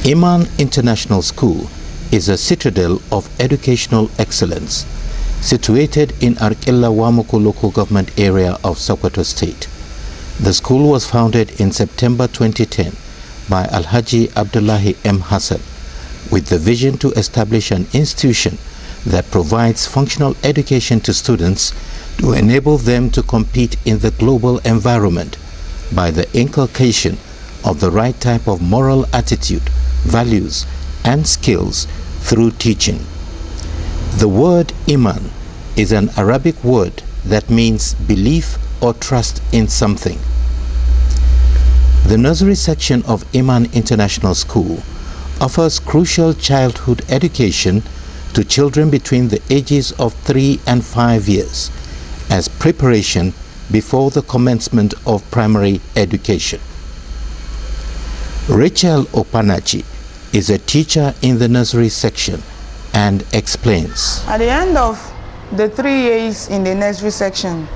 Iman International School is a citadel of educational excellence situated in Arkilla Wamuku local government area of Sokoto State. The school was founded in September 2010 by Alhaji Abdullahi M. Hassan with the vision to establish an institution that provides functional education to students to enable them to compete in the global environment by the inculcation of the right type of moral attitude, values, and skills through teaching. The word Iman is an Arabic word that means belief or trust in something. The nursery section of Iman International School offers crucial childhood education to children between the ages of 3 and 5 years as preparation before the commencement of primary education. Rachel Opanachi is a teacher in the nursery section and explains. At the end of the 3 years in the nursery section,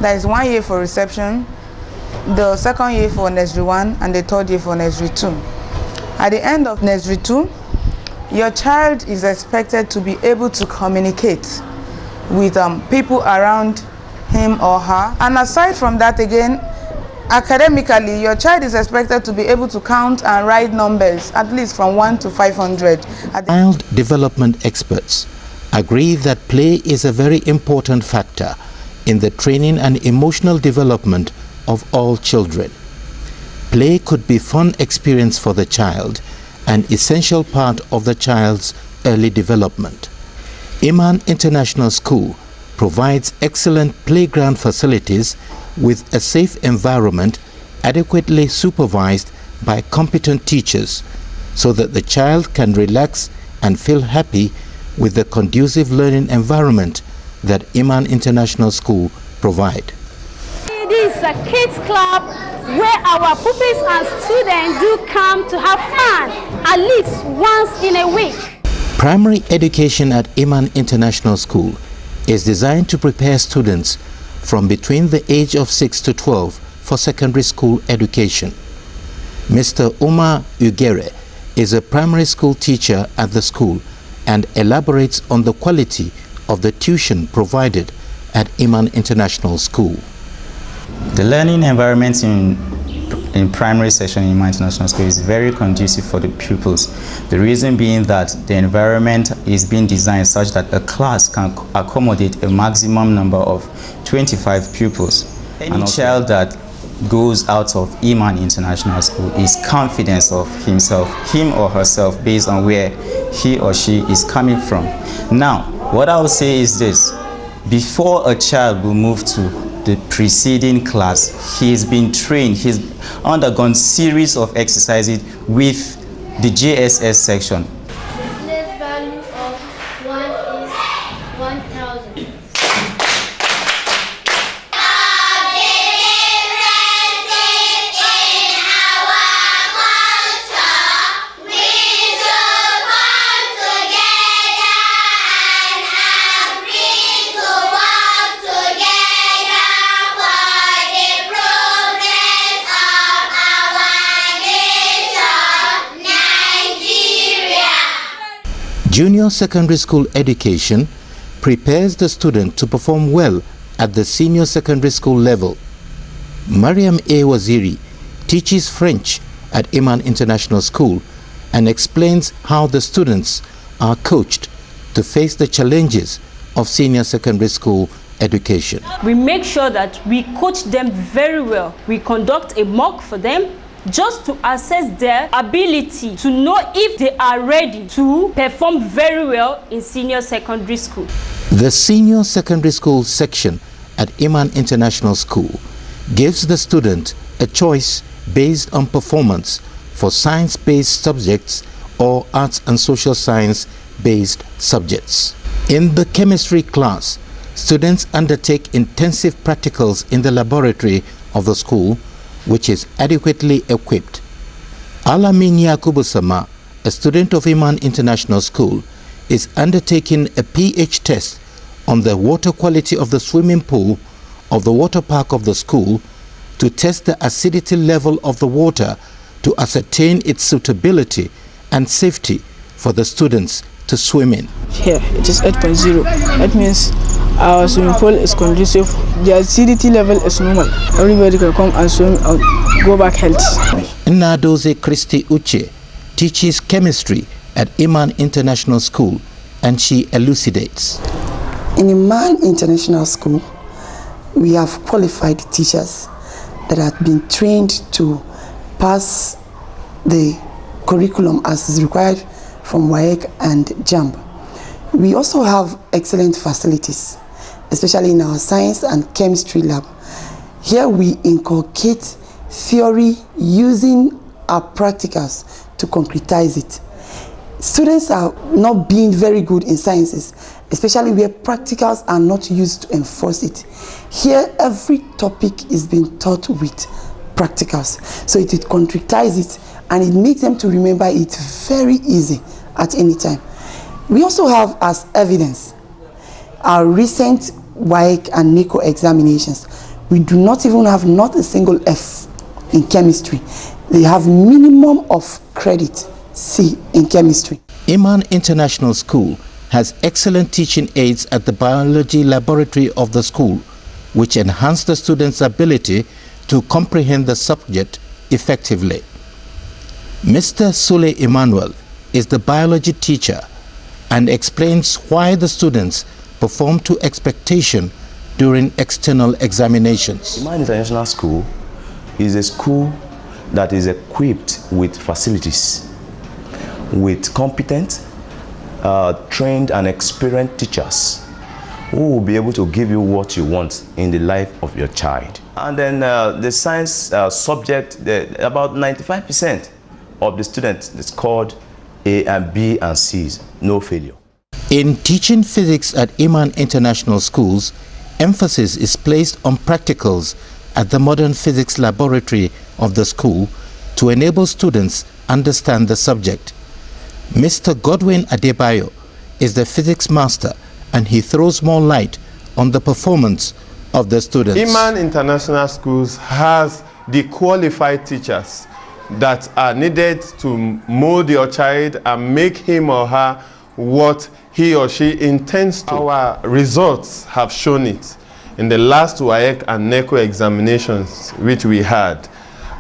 there is 1 year for reception, the second year for nursery 1, and the third year for nursery 2. At the end of nursery 2, your child is expected to be able to communicate with people around him or her. And aside from that, again, academically, your child is expected to be able to count and write numbers, at least from 1 to 500. Child development experts agree that play is a very important factor in the training and emotional development of all children. Play could be fun experience for the child, an essential part of the child's early development. Iman International School provides excellent playground facilities with a safe environment adequately supervised by competent teachers so that the child can relax and feel happy with the conducive learning environment that Iman International School provide. This is a kids club where our pupils and students do come to have fun at least once in a week. Primary education at Iman International School is designed to prepare students from between the age of 6 to 12 for secondary school education. Mr. Umar Ugere is a primary school teacher at the school and elaborates on the quality of the tuition provided at Iman International School. The learning environment in primary section in Iman International School is very conducive for the pupils. The reason being that the environment is being designed such that a class can accommodate a maximum number of 25 pupils. Any child that goes out of Iman International School is confident of himself, him or herself, based on where he or she is coming from. Now, what I will say is this: before a child will move to the preceding class, he has been trained, he's undergone series of exercises with the JSS section. The place value of 1 is 1,000. Junior secondary school education prepares the student to perform well at the senior secondary school level. Mariam A. Waziri teaches French at Iman International School and explains how the students are coached to face the challenges of senior secondary school education. We make sure that we coach them very well. We conduct a mock for them just to assess their ability to know if they are ready to perform very well in senior secondary school. The senior secondary school section at Iman International School gives the student a choice based on performance for science-based subjects or arts and social science-based subjects. In the chemistry class, students undertake intensive practicals in the laboratory of the school, which is adequately equipped. Alamin Yakubu Sama, a student of Iman International School, is undertaking a pH test on the water quality of the swimming pool of the water park of the school to test the acidity level of the water to ascertain its suitability and safety for the students to swim in. Here it is 8.0. That means our swimming pool is conducive. The acidity level is normal. Everybody can come and swim and go back healthy. Nnadozie Christy Uche teaches chemistry at Iman International School, and she elucidates. In Iman International School, we have qualified teachers that have been trained to pass the curriculum as is required from WAEC and JAMB. We also have excellent facilities, especially in our science and chemistry lab. Here we inculcate theory using our practicals to concretize it. Students are not being very good in sciences, especially where practicals are not used to enforce it. Here, every topic is being taught with practicals. So it concretizes it and it makes them to remember it very easy at any time. We also have as evidence our recent WAEC and NECO examinations. We do not even have not a single F in chemistry. They have minimum of credit C in chemistry. Iman International School has excellent teaching aids at the biology laboratory of the school, which enhance the students' ability to comprehend the subject effectively. Mr. Sule Emmanuel is the biology teacher and explains why the students perform to expectation during external examinations. Iman International School is a school that is equipped with facilities, with competent, trained and experienced teachers who will be able to give you what you want in the life of your child. And then the science subject, about 95% of the students scored A and B and C's, no failure. In teaching physics at Iman International Schools, emphasis is placed on practicals at the modern physics laboratory of the school to enable students understand the subject. Mr. Godwin Adebayo is the physics master, and he throws more light on the performance of the students. Iman International Schools has the qualified teachers that are needed to mold your child and make him or her what he or she intends to. Our results have shown it. In the last WAEC and NECO examinations which we had,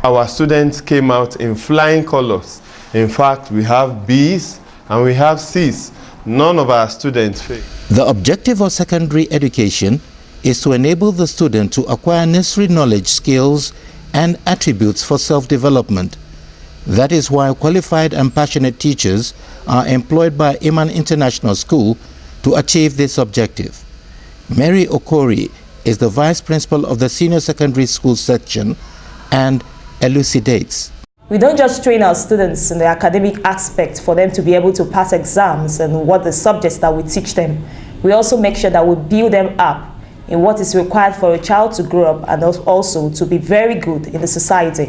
our students came out in flying colors. In fact, we have B's and we have C's. None of our students failed. The objective of secondary education is to enable the student to acquire necessary knowledge, skills, and attributes for self-development. That is why qualified and passionate teachers are employed by Iman International School to achieve this objective. Mary Okori is the Vice Principal of the Senior Secondary School section and elucidates. We don't just train our students in the academic aspect for them to be able to pass exams and what the subjects that we teach them. We also make sure that we build them up in what is required for a child to grow up and also to be very good in the society.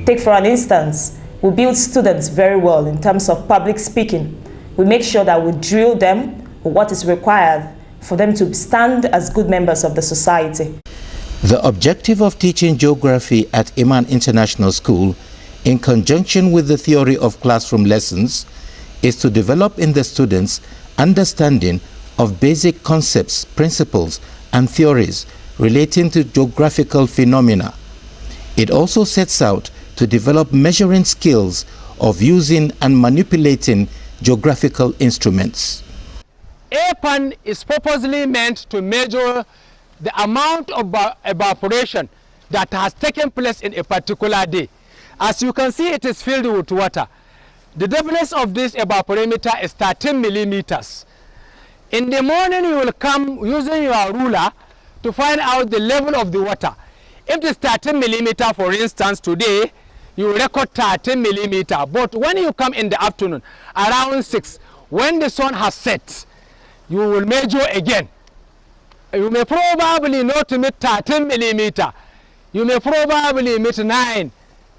Take for an instance, we build students very well in terms of public speaking. We make sure that we drill them with what is required for them to stand as good members of the society. The objective of teaching geography at Iman International School, in conjunction with the theory of classroom lessons, is to develop in the students understanding of basic concepts, principles, and theories relating to geographical phenomena. It also sets out to develop measuring skills of using and manipulating geographical instruments. APAN is purposely meant to measure the amount of evaporation that has taken place in a particular day. As you can see, it is filled with water. The depth of this evaporimeter is 13 millimeters. In the morning, you will come using your ruler to find out the level of the water. If it is 13 millimeter, for instance, today, you will record 13 millimeter. But when you come in the afternoon, around 6, when the sun has set, you will measure again. You may probably not meet 13 millimeter. You may probably meet 9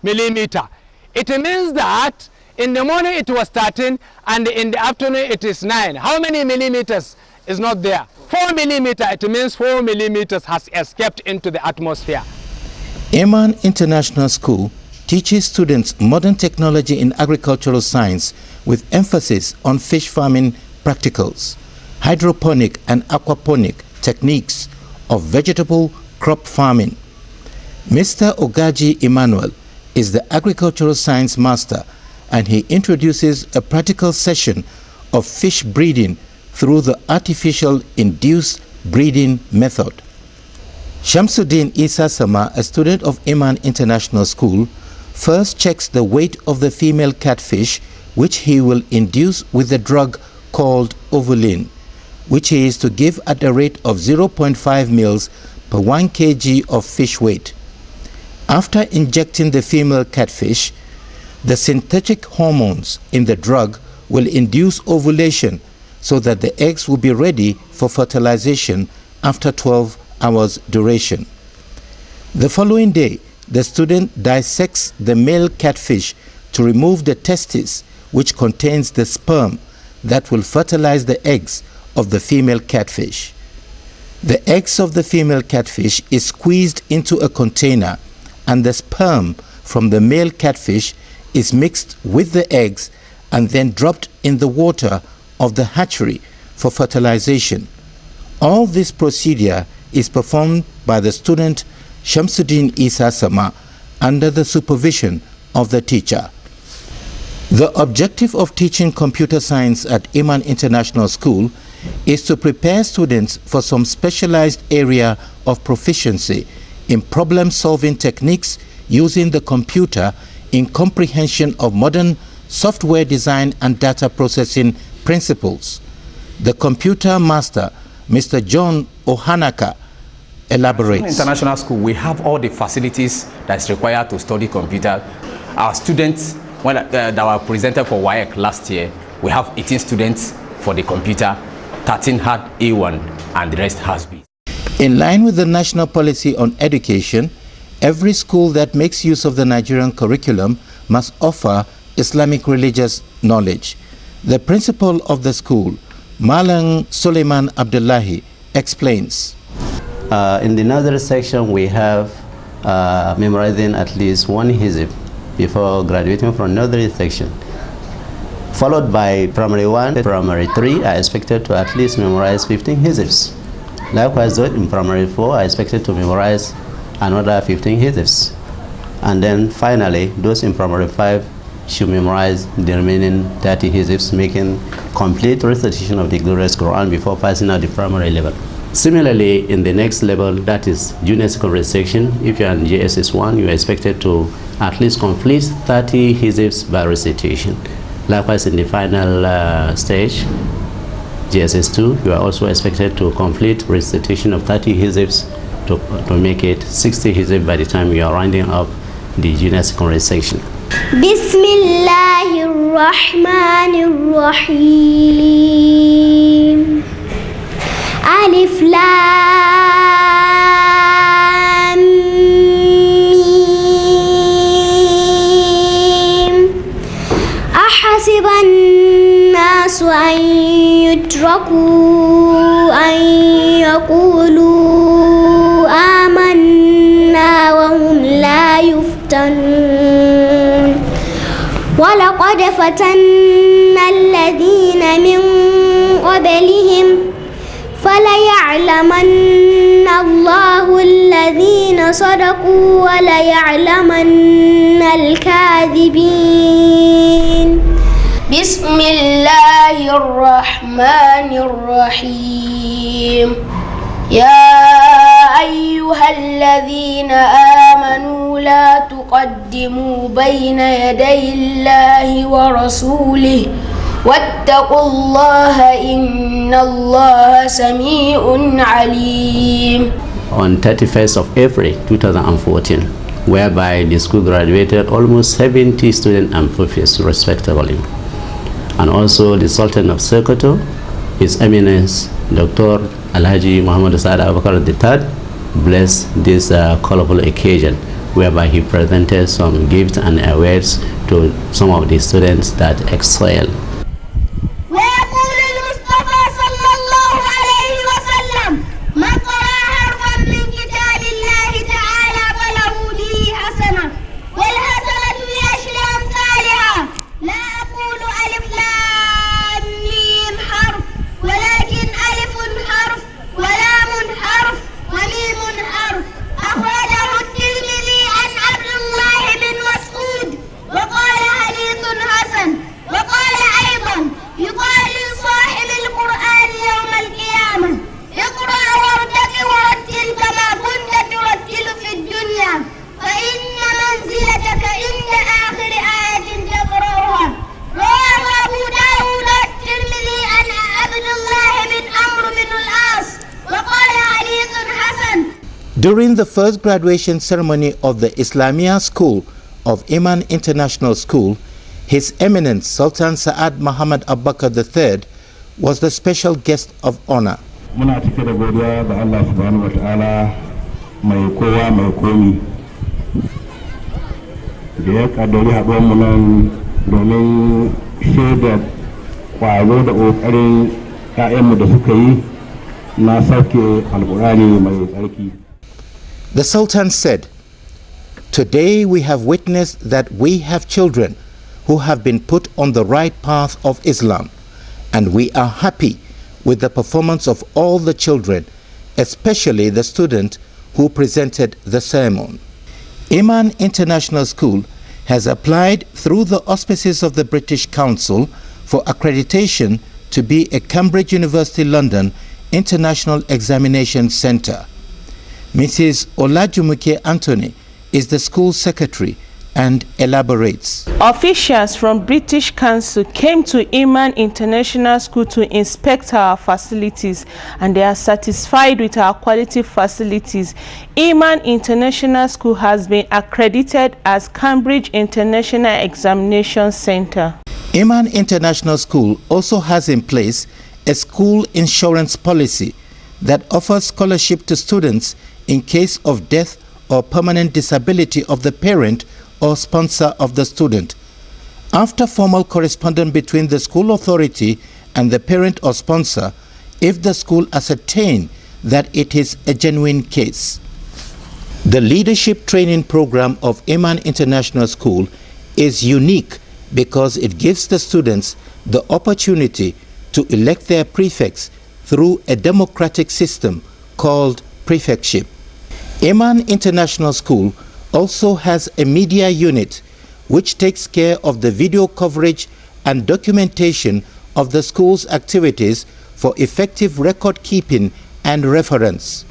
millimeter. It means that in the morning it was 13 and in the afternoon it is 9. How many millimeters is not there? 4 millimeter. It means 4 millimeters has escaped into the atmosphere. Iman International School teaches students modern technology in agricultural science with emphasis on fish farming practicals, hydroponic and aquaponic techniques of vegetable crop farming. Mr. Ogaji Emmanuel is the agricultural science master, and he introduces a practical session of fish breeding through the artificial induced breeding method. Shamsuddin Isa Sama, a student of Iman International School, first checks the weight of the female catfish, which he will induce with the drug called ovulin, which he is to give at a rate of 0.5 mils per 1 kg of fish weight. After injecting the female catfish, the synthetic hormones in the drug will induce ovulation so that the eggs will be ready for fertilization after 12 hours duration. The following day, the student dissects the male catfish to remove the testis, which contains the sperm that will fertilize the eggs of the female catfish. The eggs of the female catfish is squeezed into a container, and the sperm from the male catfish is mixed with the eggs and then dropped in the water of the hatchery for fertilization. All this procedure is performed by the student Shamsuddin Isa Sama under the supervision of the teacher. The objective of teaching computer science at Iman International School is to prepare students for some specialized area of proficiency in problem-solving techniques using the computer in comprehension of modern software design and data processing principles. The computer master, Mr. John Ohanaka, elaborates. In International School, we have all the facilities that's required to study computer. Our students, that were presented for WAEC last year, we have 18 students for the computer, 13 had A1, and the rest has B. In line with the national policy on education, every school that makes use of the Nigerian curriculum must offer Islamic religious knowledge. The principal of the school, Malang Suleiman Abdullahi, explains. In the nursery section, we have memorizing at least one hizb before graduating from nursery section. Followed by primary 1, primary 3 are expected to at least memorize 15 hizbs. Likewise, those in primary 4 are expected to memorize another 15 hizbs. And then finally, those in primary 5 should memorize the remaining 30 hizbs, making complete recitation of the glorious Quran before passing out the primary level. Similarly, in the next level, that is junior secondary section, if you're in JSS 1, you are expected to at least complete 30 hizbs by recitation. Likewise, in the final stage, JSS 2, you are also expected to complete recitation of 30 hizbs to make it 60 hizbs by the time you are rounding up the junior secondary section. Bismillahir Rahmanir Rahim. Alif Lam Mim. Ahasiban nasu an yutraku an yaqulu amanna wa hum la yuftanun. وَلَقَدْ فَتَنَّا الَّذِينَ مِنْ قَبْلِهِمْ فَلَيَعْلَمَنَّ اللَّهُ الَّذِينَ صَدَقُوا وَلَيَعْلَمَنَّ الْكَاذِبِينَ. بسم الله الرحمن الرحيم. يا أيها الذين آمنوا لا تقدموا بين يدي الله ورسوله واتقوا الله إن الله سميع عليم. On 31st of April 2014, whereby the school graduated almost 70 students and professors respectively. And also the Sultan of Sokoto, His Eminence Dr. Alhaji Muhammad Saad Abubakar III, blessed this colorful occasion, whereby he presented some gifts and awards to some of the students that excel. والحسنة During the first graduation ceremony of the Islamia School of Iman International School, His Eminence Sultan Sa'ad Muhammad Abubakar III was the special guest of honor. Muna cike da godiya ga Allah subhanahu wa ta'ala mai kowa mai komi da ya kaddari haɗuwar mu nan domin shaidar ƙwazo da ƙoƙarin ƴaƴanmu da suka yi na sauke alƙur'ani mai tsarki. The Sultan said, "Today we have witnessed that we have children who have been put on the right path of Islam, and we are happy with the performance of all the children, especially the student who presented the sermon." Iman International School has applied through the auspices of the British Council for accreditation to be a Cambridge University London International Examination Centre. Mrs. Olajumuke Anthony is the school secretary and elaborates. Officials from British Council came to Iman International School to inspect our facilities, and they are satisfied with our quality facilities. Iman International School has been accredited as Cambridge International Examination Centre. Iman International School also has in place a school insurance policy that offers scholarship to students in case of death or permanent disability of the parent or sponsor of the student. After formal correspondence between the school authority and the parent or sponsor, if the school ascertain that it is a genuine case. The leadership training program of Iman International School is unique because it gives the students the opportunity to elect their prefects through a democratic system called prefectship. Iman International School also has a media unit which takes care of the video coverage and documentation of the school's activities for effective record keeping and reference.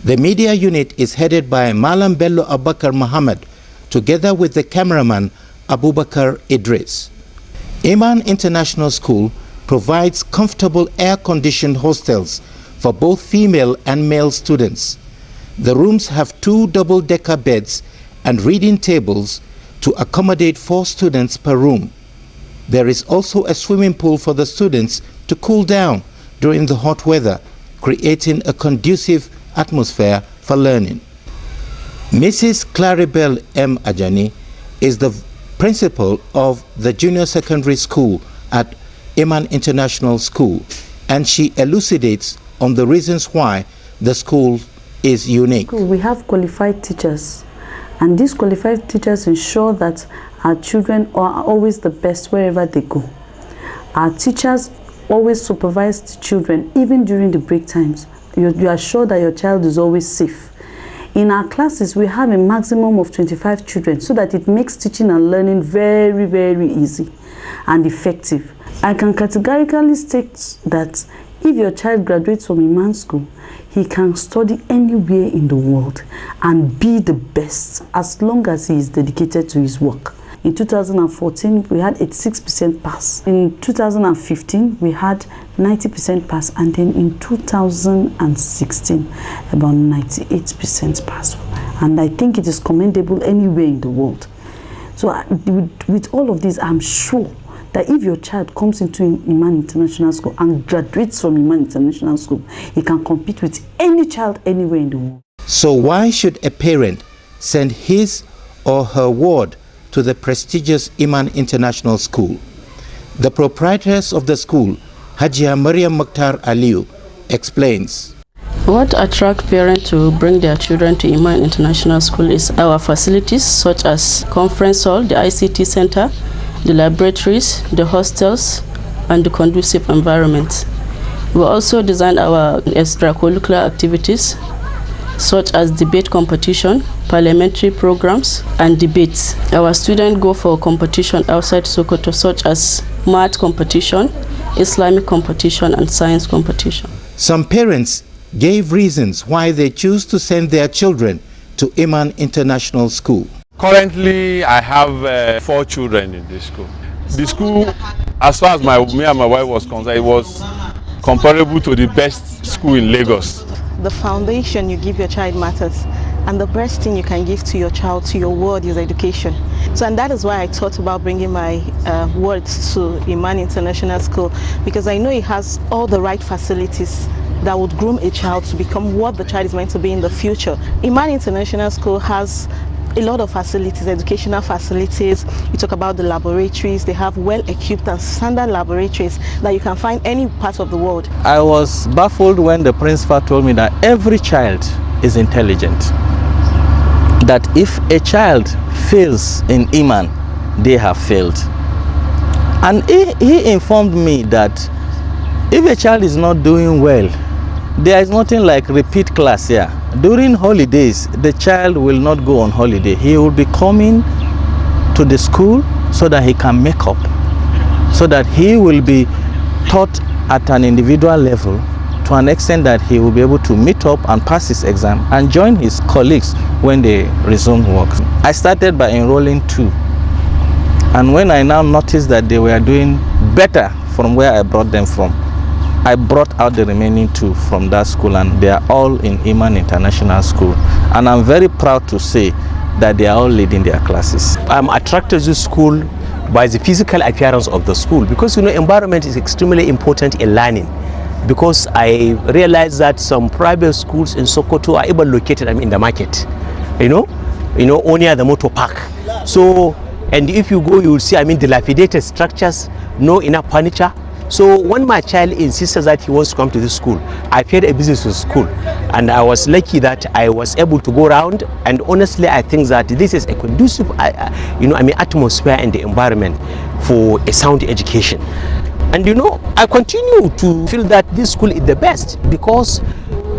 The media unit is headed by Malam Bello Abubakar Muhammad together with the cameraman Abubakar Idris. Iman International School provides comfortable air-conditioned hostels for both female and male students. The rooms have 2 double-decker beds and reading tables to accommodate 4 students per room. There is also a swimming pool for the students to cool down during the hot weather, creating a conducive atmosphere for learning. Mrs. Claribel M. Ajani is the principal of the junior secondary school at Iman International School, and she elucidates on the reasons why the school is unique. We have qualified teachers, and these qualified teachers ensure that our children are always the best wherever they go. Our teachers always supervise the children even during the break times. You are sure that your child is always safe. In our classes, we have a maximum of 25 children so that it makes teaching and learning very, very easy and effective. I can categorically state that if your child graduates from Iman School, he can study anywhere in the world and be the best as long as he is dedicated to his work. In 2014, we had 86% pass. In 2015, we had 90% pass, and then in 2016, about 98% pass. And I think it is commendable anywhere in the world. So with all of this, I'm sure that if your child comes into Iman International School and graduates from Iman International School, he can compete with any child anywhere in the world. So why should a parent send his or her ward to the prestigious Iman International School? The proprietress of the school, Hajia Mariam Mukhtar Aliu, explains. What attracts parents to bring their children to Iman International School is our facilities such as conference hall, the ICT center, the laboratories, the hostels, and the conducive environment. We also designed our extracurricular activities such as debate competition, parliamentary programs, and debates. Our students go for competition outside Sokoto such as math competition, Islamic competition, and science competition. Some parents gave reasons why they choose to send their children to Iman International School. Currently, I have 4 children in this school. The school, as far as me and my wife was concerned, it was comparable to the best school in Lagos. the foundation you give your child matters, and the best thing you can give to your child, to your world, is education. So, and that is why I thought about bringing my words to Iman International School, because I know it has all the right facilities that would groom a child to become what the child is meant to be in the future. Iman International School has a lot of facilities, educational facilities. You talk about the laboratories. They have well-equipped and standard laboratories that you can find any part of the world. I was baffled when the principal told me that every child is intelligent. That if a child fails in Iman, they have failed. And he informed me that if a child is not doing well, there is nothing like repeat class here. During holidays, the child will not go on holiday. He will be coming to the school so that he can make up, so that he will be taught at an individual level to an extent that he will be able to meet up and pass his exam and join his colleagues when they resume work. I started by enrolling 2. And when I now noticed that they were doing better from where I brought them from, I brought out the remaining 2 from that school, and they are all in Iman International School. And I'm very proud to say that they are all leading their classes. I'm attracted to this school by the physical appearance of the school, because environment is extremely important in learning. Because I realize that some private schools in Sokoto are even located in the market, or near the motor park. So, and if you go, you will see dilapidated structures, no enough furniture. So when my child insisted that he wants to come to this school, I paid a visit to the school, and I was lucky that I was able to go around. And honestly, I think that this is a conducive, atmosphere and the environment for a sound education. And I continue to feel that this school is the best because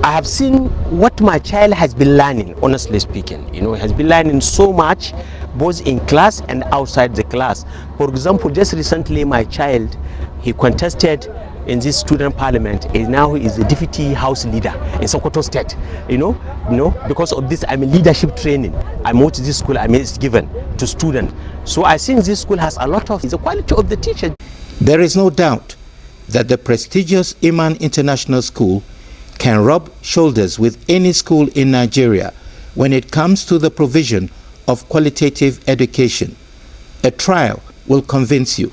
I have seen what my child has been learning. Honestly speaking, he has been learning so much, both in class and outside the class. For example, just recently, my child, he contested in this student parliament, and now he is the deputy house leader in Sokoto State. Because of this, leadership training. What this school is given to students. So I think this school has a lot of the quality of the teacher. There is no doubt that the prestigious Iman International School can rub shoulders with any school in Nigeria when it comes to the provision of qualitative education. A trial will convince you.